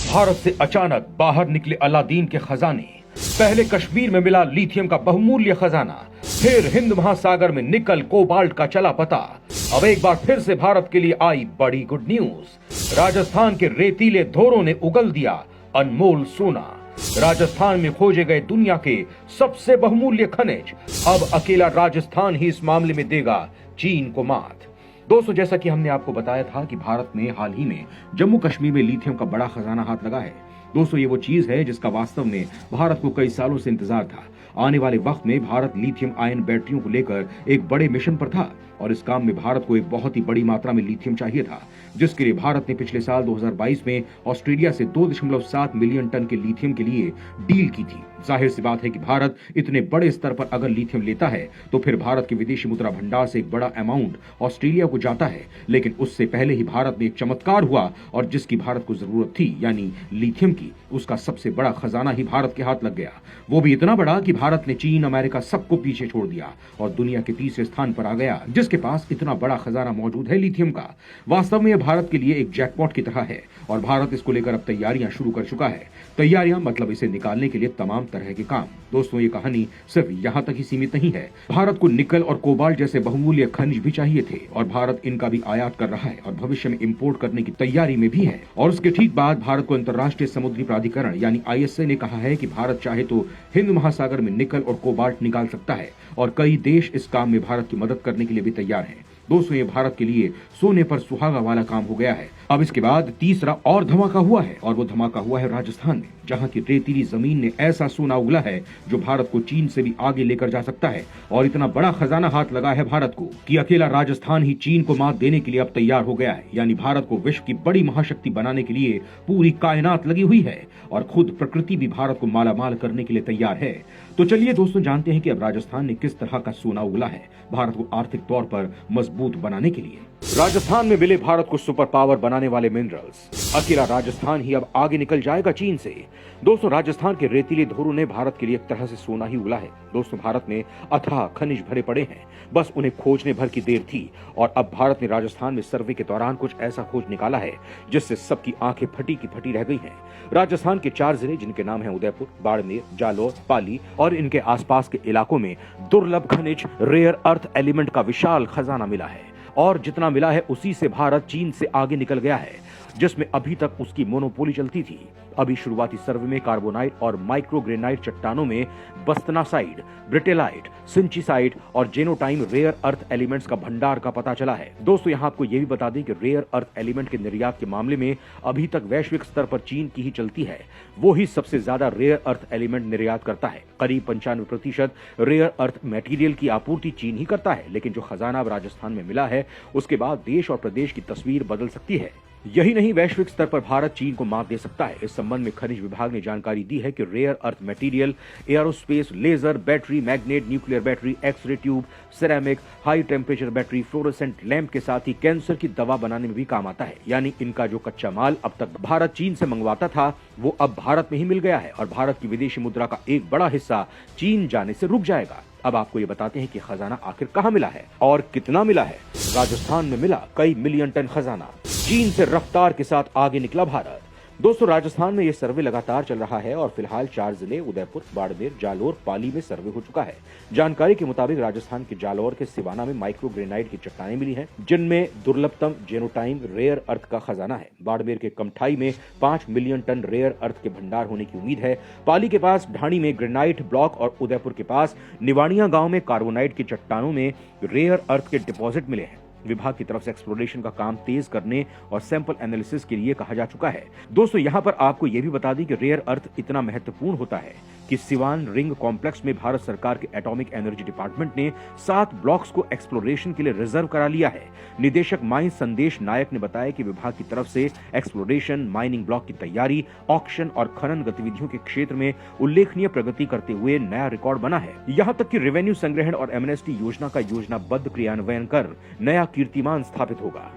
भारत से अचानक बाहर निकले अलादीन के खजाने। पहले कश्मीर में मिला लिथियम का बहुमूल्य खजाना, फिर हिंद महासागर में निकल कोबाल्ट का चला पता। अब एक बार फिर से भारत के लिए आई बड़ी गुड न्यूज। राजस्थान के रेतीले धोरों ने उगल दिया अनमोल सोना। राजस्थान में खोजे गए दुनिया के सबसे बहुमूल्य खनिज। अब अकेला राजस्थान ही इस मामले में देगा चीन को मात। दोस्तों, जैसा कि हमने आपको बताया था कि भारत में हाल ही में जम्मू कश्मीर में लिथियम का बड़ा खजाना हाथ लगा है। दोस्तों, ये वो चीज है जिसका वास्तव में भारत को कई सालों से इंतजार था। आने वाले वक्त में भारत लिथियम आयन बैटरियों को लेकर एक बड़े मिशन पर था और इस काम में भारत को एक बहुत ही बड़ी मात्रा में लिथियम चाहिए था, जिसके लिए भारत ने पिछले साल 2022 में ऑस्ट्रेलिया से 2.7 मिलियन टन के लिथियम के लिए डील की थी। जाहिर सी बात है कि भारत इतने बड़े स्तर पर अगर लिथियम लेता है तो फिर भारत के विदेशी मुद्रा भंडार से एक बड़ा अमाउंट ऑस्ट्रेलिया को जाता है। लेकिन उससे पहले ही भारत में एक चमत्कार हुआ और जिसकी भारत को जरूरत थी, यानी लिथियम की, उसका सबसे बड़ा खजाना ही भारत के हाथ लग गया। वो भी इतना बड़ा कि भारत ने चीन, अमेरिका सबको पीछे छोड़ दिया और दुनिया के तीसरे स्थान पर आ गया, जिसके पास इतना बड़ा खजाना मौजूद है लिथियम का। वास्तव में यह भारत के लिए एक जैकपॉट की तरह है और भारत इसको लेकर अब तैयारियां शुरू कर चुका है। तैयारियां मतलब इसे निकालने के लिए तमाम तरह के काम। दोस्तों, ये कहानी सिर्फ यहां तक ही सीमित नहीं है। भारत को निकल और कोबाल्ट जैसे बहुमूल्य खनिज भी चाहिए थे और भारत इनका भी आयात कर रहा है और भविष्य में इंपोर्ट करने की तैयारी में भी है। और उसके ठीक बाद भारत को अंतर्राष्ट्रीय समुद्री प्राधिकरण यानी ISA ने कहा है कि भारत चाहे तो हिंद महासागर में निकल और कोबाल्ट निकाल सकता है और कई देश इस काम में भारत की मदद करने के लिए भी तैयार हैं। दोस्तों, ये भारत के लिए सोने पर सुहागा वाला काम हो गया है। अब इसके बाद तीसरा और धमाका हुआ है और वो धमाका हुआ है राजस्थान में, जहां की रेतीली जमीन ने ऐसा सोना उगला है जो भारत को चीन से भी आगे लेकर जा सकता है। और इतना बड़ा खजाना हाथ लगा है भारत को कि अकेला राजस्थान ही चीन को मात देने के लिए अब तैयार हो गया है। यानी भारत को विश्व की बड़ी महाशक्ति बनाने के लिए पूरी कायनात लगी हुई है और खुद प्रकृति भी भारत को मालामाल करने के लिए तैयार है। तो चलिए दोस्तों, जानते हैं कि अब राजस्थान ने किस तरह का सोना उगला है भारत को आर्थिक तौर पर मजबूत बनाने के लिए। राजस्थान में मिले भारत को सुपर पावर बनाने वाले मिनरल्स। अकेला राजस्थान ही अब आगे निकल जाएगा चीन से। दोस्तों, राजस्थान के रेतीले धोरों ने भारत के लिए एक तरह से सोना ही उगला है। दोस्तों, भारत में अथाह खनिज भरे पड़े हैं, बस उन्हें खोजने भर की देर थी। और अब भारत ने राजस्थान में सर्वे के दौरान कुछ ऐसा खोज निकाला है जिससे सबकी आंखें फटी की फटी रह गई हैं। राजस्थान के 4 जिले, जिनके नाम है उदयपुर, बाड़मेर, जालौर, पाली और इनके आसपास के इलाकों में दुर्लभ खनिज, रेयर अर्थ एलिमेंट का विशाल खजाना मिला है। और जितना मिला है उसी से भारत चीन से आगे निकल गया है, जिसमें अभी तक उसकी मोनोपोली चलती थी। अभी शुरुआती सर्वे में कार्बोनाइट और माइक्रोग्रेनाइट चट्टानों में बस्तनासाइड, ब्रिटेलाइट, सिंचिसाइड और जेनोटाइम रेयर अर्थ एलिमेंट्स का भंडार का पता चला है। दोस्तों, यहां आपको यह भी बता दें कि रेयर अर्थ एलिमेंट के निर्यात के मामले में अभी तक वैश्विक स्तर पर चीन की ही चलती है। वो ही सबसे ज्यादा रेयर अर्थ एलिमेंट निर्यात करता है। करीब 95% रेयर अर्थ मटेरियल की आपूर्ति चीन ही करता है। लेकिन जो खजाना अब राजस्थान में मिला है, उसके बाद देश और प्रदेश की तस्वीर बदल सकती है। यही नहीं, वैश्विक स्तर पर भारत चीन को मात दे सकता है। इस संबंध में खनिज विभाग ने जानकारी दी है कि rare earth material aerospace, laser, battery, magnet, nuclear battery, X ray tube, ceramic, high temperature battery, fluorescent lamp के साथ ही कैंसर की दवा बनाने में भी काम आता है। यानी इनका जो कच्चा माल अब तक भारत चीन से मंगवाता था, वो अब भारत में ही मिल गया है और भारत की विदेशी मुद्रा का एक बड़ा हिस्सा चीन जाने से रुक जाएगा। अब आपको ये बताते हैं कि खजाना आखिर कहां मिला है और कितना मिला है। राजस्थान में मिला कई मिलियन टन खजाना। चीन से रफ्तार के साथ आगे निकला भारत। दोस्तों, राजस्थान में यह सर्वे लगातार चल रहा है और फिलहाल 4 जिले उदयपुर, बाड़मेर, जालौर, पाली में सर्वे हो चुका है। जानकारी के मुताबिक राजस्थान के जालौर के सिवाना में माइक्रोग्रेनाइट की चट्टानें मिली हैं, जिनमें दुर्लभतम जेनोटाइम रेयर अर्थ का खजाना है। बाड़मेर के कमठाई में 5 मिलियन टन रेयर अर्थ के भंडार होने की उम्मीद है। पाली के पास ढाणी में ग्रेनाइट ब्लॉक और उदयपुर के पास निवाणिया गांव में कार्बोनाइट की चट्टानों में रेयर अर्थ के डिपॉजिट मिले हैं। विभाग की तरफ से एक्सप्लोरेशन का काम तेज करने और सैंपल एनालिसिस के लिए कहा जा चुका है। दोस्तों, यहां पर आपको यह भी बता दें कि रेयर अर्थ इतना महत्वपूर्ण होता है कि सिवान रिंग कॉम्प्लेक्स में भारत सरकार के एटॉमिक एनर्जी डिपार्टमेंट ने 7 ब्लॉक्स को एक्सप्लोरेशन के लिए रिजर्व करा लिया है। निदेशक माइन संदेश नायक ने बताया कि विभाग की तरफ से एक्सप्लोरेशन, माइनिंग ब्लॉक की तैयारी, ऑक्शन और खनन गतिविधियों के क्षेत्र में उल्लेखनीय प्रगति करते हुए नया रिकॉर्ड बना है। यहां तक कि रेवेन्यू संग्रहण और एमनेस्टी योजना का योजनाबद्ध क्रियान्वयन कर नया कीर्तिमान स्थापित होगा।